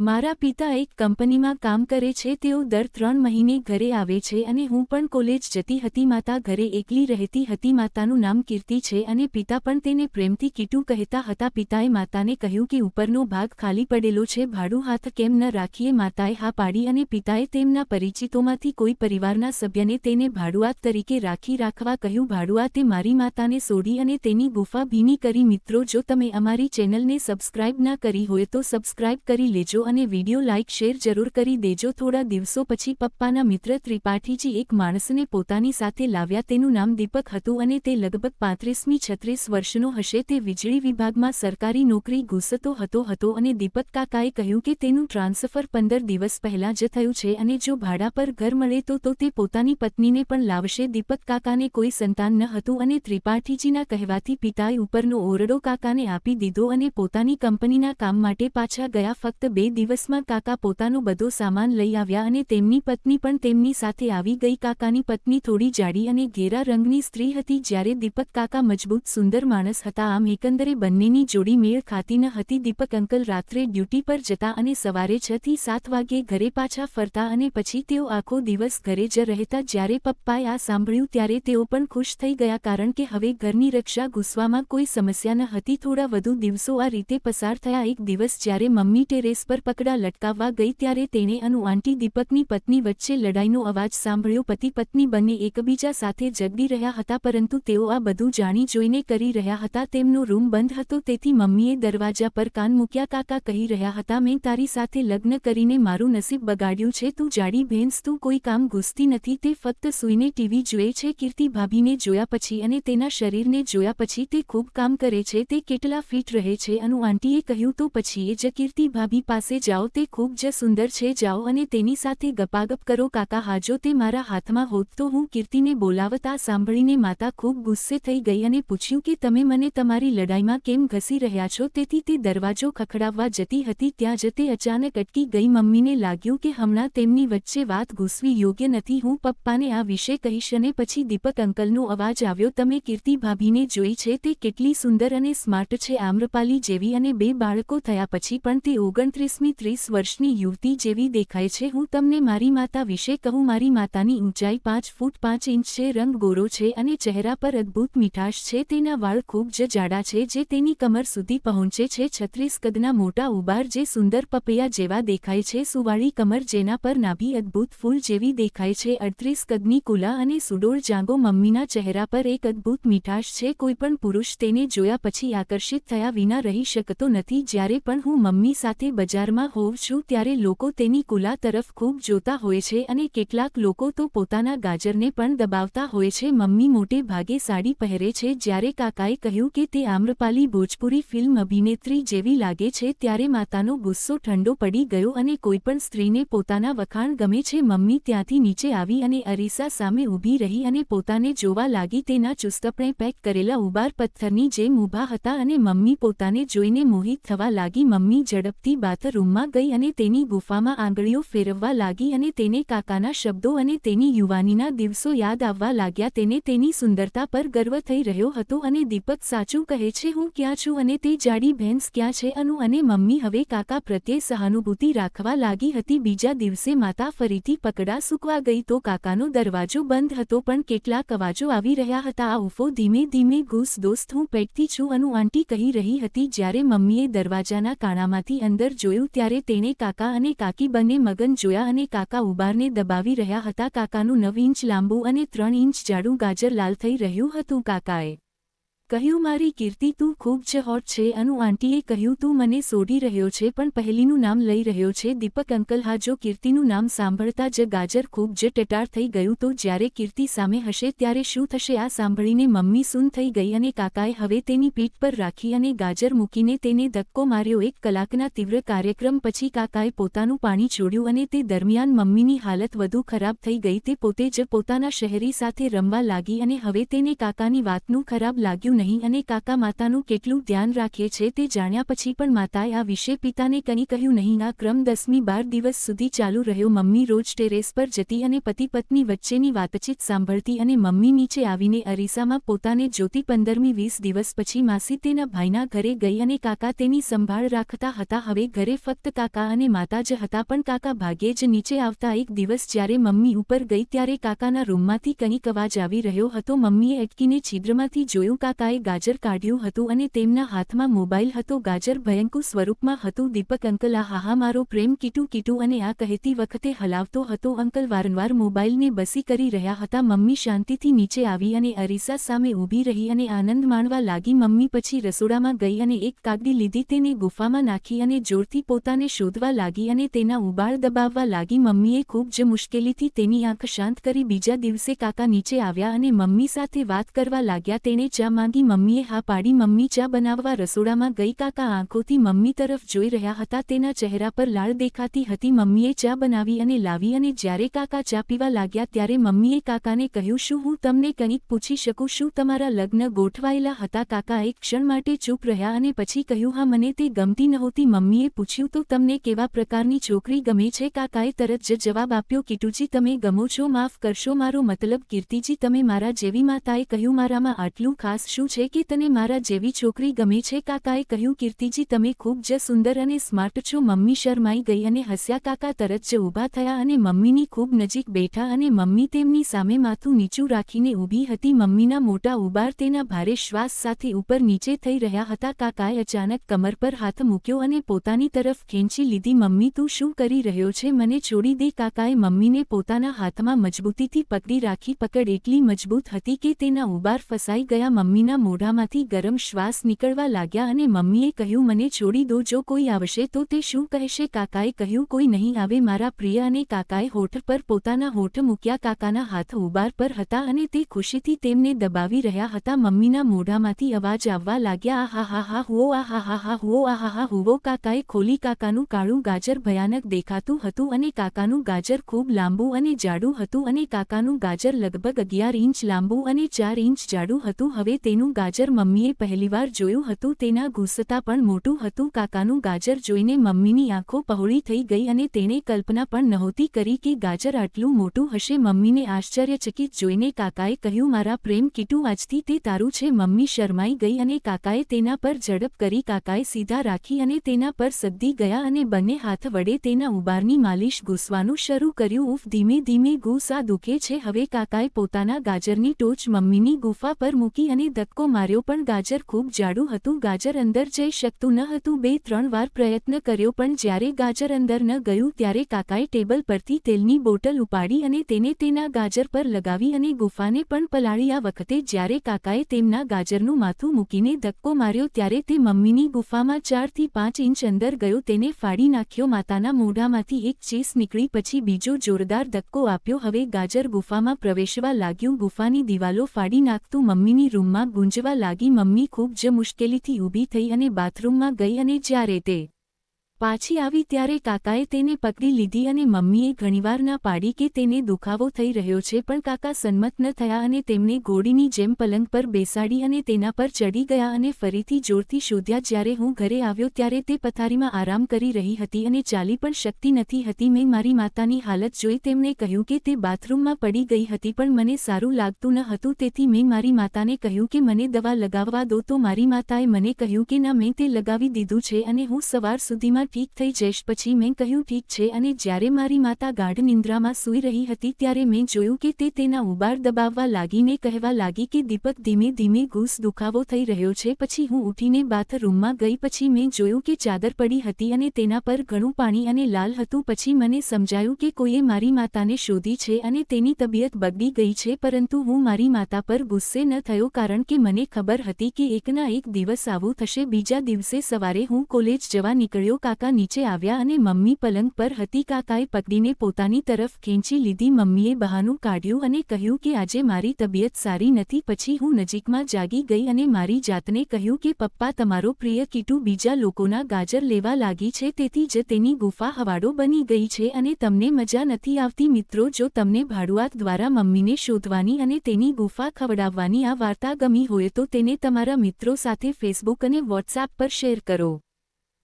મારા પિતા એક કંપનીમાં કામ કરે છે. તેઓ દર 3 મહિને ઘરે આવે છે અને હું પણ કોલેજ જતી હતી. માતા ઘરે એકલી રહેતી હતી. માતાનું નામ કીર્તિ છે અને પિતા પણ તેને પ્રેમથી કીટુ કહેતા હતા. પિતાએ માતાને કહ્યું કે ઉપરનો ભાગ ખાલી પડેલો છે, ભાડું હાથ કેમ ન રાખીએ. માતાએ હા પાડી અને પિતાએ તેમના પરિચિતોમાંથી કોઈ પરિવારના સભ્યને તેને ભાડુઆત તરીકે રાખવા કહ્યું. ભાડુઆતે મારી માતાને સોડી અને તેની ગુફા ભીની કરી. મિત્રો, જો તમે અમારી ચેનલને સબસ્ક્રાઇબ ના કરી હોય તો સબસ્ક્રાઇબ કરી લેજો અને વિડિયો લાઇક શેર જરૂર કરી દેજો. થોડા દિવસો પછી પપ્પાના મિત્ર ત્રિપાઠીજી એક માણસને પોતાની સાથે લાવ્યા. તેનું નામ દીપક હતું અને તે લગભગ 35-36 વર્ષનો હશે. તે વીજળી વિભાગમાં સરકારી નોકરી ગુસતો હતો અને દીપક કાકાએ કહ્યું કે તેનું ટ્રાન્સફર 15 દિવસ પહેલા જ થયું છે અને જો ભાડા પર ઘર મળે તો તે પોતાની પત્નીને પણ લાવશે. દીપક કાકાને કોઈ સંતાન ન હતું અને ત્રિપાઠીજીના કહેવાથી પિતાએ ઉપરનો ઓરડો કાકાને આપી દીધો અને પોતાની કંપનીના કામ માટે પાછા ગયા. ફક્ત 2 દિવસમાં કાકા પોતાનો બધો સામાન લઈ આવ્યા અને તેમની પત્ની પણ તેમની સાથે આવી ગઈ. કાકાની પત્ની થોડી જાડી અને ઘેરા રંગની સ્ત્રી હતી જ્યારે દીપક કાકા મજબૂત સુંદર માણસ હતા. આમ એકંદરે બંનેની જોડી મેળ ખાતી ન હતી. દીપક અંકલ રાત્રે ડ્યુટી પર જતા અને સવારે 6 થી 7 વાગ્યે ઘરે પાછા ફરતા અને પછી તેઓ આખો દિવસ ઘરે જ રહેતા. જ્યારે પપ્પાએ આ સાંભળ્યું ત્યારે તેઓ પણ ખુશ થઈ ગયા કારણ કે હવે ઘરની રક્ષા ગુસ્વામાં કોઈ સમસ્યા ન હતી. થોડા વધુ દિવસો આ રીતે પસાર થયા. એક દિવસ જ્યારે મમ્મી ટેરેસ પર પકડા લટકાવવા ગઈ ત્યારે તેણે આંટી દીપકની પત્ની વચ્ચે લડાઈનો અવાજ સાંભળ્યો. પતિ પત્ની બંને એકબીજા સાથે ઝઘડી રહ્યા હતા પરંતુ તેઓ આ બધું જાણી જોઈને કરી રહ્યા હતા. તેમનો રૂમ બંધ હતો તેથી મમ્મીએ દરવાજા પર કાન મૂક્યા. કાકા કહી રહ્યા હતા, મેં તારી સાથે લગ્ન કરીને મારું નસીબ બગાડ્યું છે. તું જાડી ભેંસ, તું કોઈ કામ ઘૂસતી નથી. તે ફક્ત સૂઈને ટીવી જુએ છે. કીર્તિ ભાભીને જોયા પછી અને તેના શરીરને જોયા પછી તે ખૂબ કામ કરે છે. તે કેટલા ફિટ રહે છે. આંટીએ કહ્યું, તો પછી એ જ કીર્તિ ભાભી પાસે જાઓ. તે ખૂબ જ સુંદર છે. જાઓ અને તેની સાથે ગપાગપ કરો. કાકા, હા, જો તે મારા હાથમાં હોત તો હું કીર્તિને બોલાવત. આ સાંભળીને માતા ખૂબ ગુસ્સે થઈ ગઈ અને પૂછ્યું કે તમે મને તમારી લડાઈમાં કેમ ઘસી રહ્યા છો. તેથી તે દરવાજો ખખડાવવા જતી હતી. ત્યાં જ તે અચાનક અટકી ગઈ. મમ્મીને લાગ્યું કે હમણાં તેમની વચ્ચે વાત ઘૂસવી યોગ્ય નથી. હું પપ્પાને આ વિશે કહીશ. અને પછી દીપક અંકલનો અવાજ આવ્યો, તમે કીર્તિ ભાભીને જોઈ છે? તે કેટલી સુંદર અને સ્માર્ટ છે, આમ્રપાલી જેવી. અને 2 બાળકો થયા પછી પણ તે 29મી 30 વર્ષની યુવતી જેવી દેખાય છે. હું તમને મારી માતા વિશે કહું. મારી માતાની ઊંચાઈ 5 ફૂટ 5 ઇંચ છે, રંગ ગોરો છે અને ચહેરા પર અદ્ભુત મીઠાશ છે. તેના વાળ ખૂબ જ જાડા છે જે તેની કમર સુધી પહોંચે છે. 36 કદના મોટા ઉબાર જે સુંદર પપૈયા જેવા દેખાય છે. સુવાળી કમર જેના પર નાભી અદ્ભુત ફૂલ જેવી દેખાય છે. 38 કદની કુલા અને સુડોળ જાંઘો. મમ્મીના ચહેરા પર એક અદ્ભુત મીઠાશ છે. કોઈપણ પુરુષ તેને જોયા પછી આકર્ષિત થયા વિના રહી શકતો નથી. જ્યારે પણ હું મમ્મી સાથે બજારમાં હોઉં છું ત્યારે લોકો તેની કુલા તરફ ખૂબ જોતા હોય છે અને કેટલાક લોકો તો પોતાના ગાજરને પણ દબાવતા હોય છે. મમ્મી મોટે ભાગે સાડી પહેરે છે. જ્યારે કાકાએ કહ્યું કે તે આમ્રપાલી ભોજપુરી ફિલ્મ અભિનેત્રી જેવી લાગે છે ત્યારે માતાનો ગુસ્સો ઠંડો પડી ગયો અને કોઈપણ સ્ત્રીને પોતાના વખાણ ગમે છે. મમ્મી ત્યાંથી નીચે આવી અને અરીસા સામે ઊભી રહી અને પોતાને જોવા લાગી. તેના ચુસ્તપણે પેક કરેલા ઉબાર પથ્થરની જેમ ઊભા હતા અને મમ્મી પોતાને જોઈને મોહિત થવા લાગી. મમ્મી ઝડપથી બાથરૂમમાં ગઈ અને તેની ગુફામાં આંગળીઓ ફેરવવા લાગી અને તેને કાકાના શબ્દો અને તેની યુવાનીના દિવસો યાદ આવવા લાગ્યા. તેને તેની સુંદરતા પર ગર્વ થઈ રહ્યો હતો અને દીપક સાચું કહે છે, હું ક્યાં છું અને તે જાડી ભેંસ ક્યાં છે? અને મમ્મી હવે કાકા પ્રત્યે સહાનુભૂતિ રાખવા લાગી હતી. બીજા દિવસે માતા ફરીથી પકડા સૂકવા ગઈ તો કાકાનો દરવાજો બંધ હતો પણ કેટલાક અવાજો આવી રહ્યા હતા. આ ઉફો ધીમે ધીમે ઘૂસ. દોસ્ત, હું પેટથી છું, આંટી કહી રહી હતી. જ્યારે મમ્મીએ દરવાજાના કાણામાંથી અંદર જોયું ત્યારે તેણે કાકા અને કાકી બંને મગન જોયા અને કાકા ઉબારને દબાવી રહ્યા હતા. કાકાનું 9 ઇંચ લાંબુ અને 3 ઇંચ જાડું ગાજર લાલ થઈ રહ્યું હતું. કાકાએ કહ્યું, મારી કીર્તિ, તું ખૂબ જ હોટ છે. આંટીએ કહ્યું, તું મને સોડી રહ્યો છે પણ પહેલીનું નામ લઈ રહ્યો છે. દીપક અંકલ, હા. જો કીર્તિનું નામ સાંભળતા જ ગાજર ખૂબ જ ટેટાર થઈ ગયું તો જ્યારે કીર્તિ સામે હશે ત્યારે શું થશે? આ સાંભળીને મમ્મી સૂન થઈ ગઈ અને કાકાએ હવે તેની પીઠ પર રાખી અને ગાજર મૂકીને તેને ધક્કો માર્યો. 1 કલાકના તીવ્ર કાર્યક્રમ પછી કાકાએ પોતાનું પાણી છોડ્યું અને તે દરમિયાન મમ્મીની હાલત વધુ ખરાબ થઈ ગઈ. તે પોતે જ પોતાના શહેરી સાથે રમવા લાગી અને હવે તેને કાકાની વાતનું ખરાબ લાગ્યું નહીં અને કાકા માતાનું કેટલું ધ્યાન રાખે છે તે જાણ્યા પછી પણ માતાએ આ વિશે પિતાને કંઈ કહ્યું નહીં. આ ક્રમ 10-12 દિવસ સુધી ચાલુ રહ્યો. મમ્મી રોજ ટેરેસ પર જતી અને પતિ પત્ની વચ્ચેની વાતચીત સાંભળતી અને મમ્મી નીચે આવીને અરીસામાં પોતાને જોતી. 15-20 દિવસ પછી માસી તેના ભાઈના ઘરે ગઈ અને કાકા તેની સંભાળ રાખતા હતા. હવે ઘરે ફક્ત કાકા અને માતા જ હતા, પણ કાકા ભાગ્યે જ નીચે આવતા. એક દિવસ જ્યારે મમ્મી ઉપર ગઈ ત્યારે કાકાના રૂમમાંથી કંઈક અવાજ આવી રહ્યો હતો. મમ્મીએ અટકીને છિદ્રમાંથી જોયું. કાકાએ ગાજર કાઢ્યું હતું અને તેમના હાથમાં મોબાઈલ હતો. ગાજર ભયંકર સ્વરૂપમાં હતું. દીપક અંકલ, આ હા મારો પ્રેમ કીટુ કીટુ, અને આ કહેતી વખતે હલાવતો હતો. અંકલ વારંવાર મોબાઈલને બસી કરી રહ્યા હતા. મમ્મી શાંતિથી નીચે આવી અને અરીસા સામે ઊભી રહી અને આનંદ માણવા લાગી. મમ્મી પછી રસોડામાં ગઈ અને એક કાગડી લીધી, તેને ગુફામાં નાખી અને જોરથી પોતાને શોધવા લાગી અને તેના ઉબાળ દબાવવા લાગી. મમ્મીએ ખૂબ જ મુશ્કેલીથી તેની આંખ શાંત કરી. બીજા દિવસે કાકા નીચે આવ્યા અને મમ્મી સાથે વાત કરવા લાગ્યા. તેણે ચા માંગી. મમ્મીએ હા પાડી. મમ્મી ચા બનાવવા રસોડામાં ગઈ. કાકા આંખોથી મમ્મી તરફ જોઈ રહ્યા હતા. તેના ચહેરા પર લાળ દેખાતી હતી. મમ્મીએ ચા બનાવી અને લાવી અને જ્યારે કાકા ચા પીવા લાગ્યા ત્યારે મમ્મીએ કાકાને કહ્યું, શું હું તમને કંઈક પૂછી શકું? શું તમારા લગ્ન ગોઠવાયેલા હતા? કાકા એક ક્ષણ માટે ચૂપ રહ્યા અને પછી કહ્યું, હા, મને તે ગમતી નહોતી. મમ્મીએ પૂછ્યું, તો તમને કેવા પ્રકારની છોકરી ગમે છે? કાકાએ તરત જ જવાબ આપ્યો, કીટુજી, તમે ગમો છો? માફ કરશો, મારો મતલબ કીર્તિજી, તમે મારા જેવી. માતાએ કહ્યું, મારામાં આટલું ખાસ શું છે કે તને મારા જેવી છોકરી ગમે છે? કાકાએ કહ્યું, કીર્તિજી, તમે ખૂબ જ સુંદર અને સ્માર્ટ છો. મમ્મી શરમાઈ ગઈ અને હસ્યા. કાકા તરત જ ઊભા થયા અને મમ્મીની ખૂબ નજીક બેઠા અને મમ્મી તેમની સામે માથું નીચું રાખીને ઊભી હતી. મમ્મીના મોટા ઉબાર તેના ભારે શ્વાસ સાથે ઉપર નીચે થઈ રહ્યા હતા. કાકાએ અચાનક કમર પર હાથ મૂક્યો અને પોતાની તરફ ખેંચી લીધી. મમ્મી, તું શું કરી રહ્યો છે? મને છોડી દે. કાકાએ મમ્મીને પોતાના હાથમાં મજબૂતીથી પકડી રાખી. પકડ એટલી મજબૂત હતી કે તેના ઉબાર ફસાઈ ગયા. મમ્મીના મોઢામાંથી ગરમ શ્વાસ નીકળવા લાગ્યા અને મમ્મીએ કહ્યું, મને છોડી દો. જો કોઈ આવશે તો તે શું કહેશે? કાકાએ કહ્યું, કોઈ નહીં આવે મારા પ્રિય. અને કાકાએ હોઠ પર પોતાના હોઠ મૂક્યા. કાકાના હાથ ઉબાર પર હતા અને તે ખુશીથી તેમને દબાવી રહ્યા હતા. મમ્મીના મોઢામાંથી અવાજ આવવા લાગ્યા, આ હા હા હુઓ, આ હા હા હુઓ, આ હા હા હુઓ. કાકાએ ખોલી. કાકાનું કાળું ગાજર ભયાનક દેખાતું હતું અને કાકાનું ગાજર ખૂબ લાંબુ અને જાડું હતું અને કાકાનું ગાજર લગભગ 11 ઇંચ લાંબુ અને 4 ઇંચ જાડું હતું. હવે તેનું ગાજર મમ્મીએ પહેલીવાર જોયું હતું. તેના ઘૂંસતા પણ મોટું હતું. કાકાનું ગાજર જોઈને મમ્મીની આંખો પહોળી થઈ ગઈ અને તેણે કલ્પના પણ નહોતી કરી કે ગાજર આટલું મોટું હશે. મમ્મીને આશ્ચર્યચકિત જોઈને કાકાએ કહ્યું, મારા પ્રેમ કીટુ, આજથી તે તારું છે. મમ્મી શરમાઈ ગઈ અને કાકાએ તેના પર ઝડપ કરી. કાકાએ સીધા રાખી અને તેના પર સદ્દી ગયા અને બંને હાથ વડે તેના ઉબારની માલિશ ઘૂસવાનું શરૂ કર્યું. ઉફ, ધીમે ધીમે ઘૂસ, આ દુખે છે. હવે કાકાએ પોતાના ગાજરની ટોચ મમ્મીની ગુફા પર મૂકી અને ધક્કો માર્યો, પણ ગાજર ખૂબ જાડું હતું. ગાજર અંદર જઈ શકતું ન હતું. 2-3 વાર પ્રયત્ન કર્યો, પણ જ્યારે ગાજર અંદર ન ગયું ત્યારે કાકાએ ટેબલ પરથી તેલની બોટલ ઉપાડી અને તેને તેના ગાજર પર લગાવી અને ગુફાને પણ પલાળી. આ વખતે જ્યારે કાકાએ તેમના ગાજરનું માથું મૂકીને ધક્કો માર્યો ત્યારે તે મમ્મીની ગુફામાં 4 થી 5 ઇંચ અંદર ગયો. તેને ફાડી નાખ્યો. માતાના મોઢામાંથી એક ચીસ નીકળી, પછી બીજો જોરદાર ધક્કો આપ્યો. હવે ગાજર ગુફામાં પ્રવેશવા લાગ્યું. ગુફાની દિવાલો ફાડી નાખતું મમ્મીની રૂમમાં ગુંજવા લાગી. મમ્મી ખૂબ જ મુશ્કેલીથી ઊભી થઈ અને બાથરૂમમાં ગઈ અને જ્યારે તે પાછી આવી ત્યારે કાકાએ તેને પકડી લીધી અને મમ્મીએ ઘણીવાર ના પાડી કે તેને દુખાવો થઈ રહ્યો છે, પણ કાકા સંમત ન થયા અને તેમને ઘોડીની જેમ પલંગ પર બેસાડી અને તેના પર ચડી ગયા અને ફરીથી જોરથી શોધ્યા. જ્યારે હું ઘરે આવ્યો ત્યારે તે પથારીમાં આરામ કરી રહી હતી અને ચાલી પણ શકતી નથી હતી. મેં મારી માતાની હાલત જોઈ. તેમણે કહ્યું કે તે બાથરૂમમાં પડી ગઈ હતી, પણ મને સારું લાગતું ન હતું. તેથી મેં મારી માતાને કહ્યું કે મને દવા લગાવવા દો, તો મારી માતાએ મને કહ્યું કે ના, મેં તે લગાવી દીધું છે અને હું સવાર સુધીમાં ઠીક થઈ જઈશ. પછી મેં કહ્યું ઠીક છે, અને જ્યારે મારી માતા ગાઢ નિંદ્રામાં સૂઈ રહી હતી ત્યારે મેં જોયું કે તે તેના ઉબાર દબાવવા લાગીને કહેવા લાગી કે દીપક, ધીમે ધીમે ઘૂસ દુખાવો થઈ રહ્યો છે. પછી હું ઉઠીને બાથરૂમમાં ગઈ. પછી મેં જોયું કે ચાદર પડી હતી અને તેના પર ઘણું પાણી અને લાલ હતું. પછી મને સમજાયું કે કોઈએ મારી માતાને શોધી છે અને તેની તબિયત બગડી ગઈ છે, પરંતુ હું મારી માતા પર ગુસ્સે ન થયો કારણ કે મને ખબર હતી કે એકના એક દિવસ આવું થશે. બીજા દિવસે સવારે હું કોલેજ જવા નીકળ્યો. કાકા કાકા નીચે આવ્યા અને મમ્મી પલંગ પર હતી. કાકાએ પકડીને પોતાની તરફ ખેંચી લીધી. મમ્મીએ બહાનું કાઢ્યું અને કહ્યું કે આજે મારી તબિયત સારી નથી. પછી હું નજીકમાં જાગી ગઈ અને મારી જાતને કહ્યું કે પપ્પા, તમારો પ્રિય કીટુ બીજા લોકોના ગાજર લેવા લાગી છે, તેથી જ તેની ગુફા હવાડો બની ગઈ છે અને તમને મજા નથી આવતી. મિત્રો, જો તમને ભાડુઆત દ્વારા મમ્મીને શોધવાની અને તેની ગુફા ખવડાવવાની આ વાર્તા ગમી હોય તો તેને તમારા મિત્રો સાથે ફેસબુક અને વોટ્સએપ પર શેર કરો.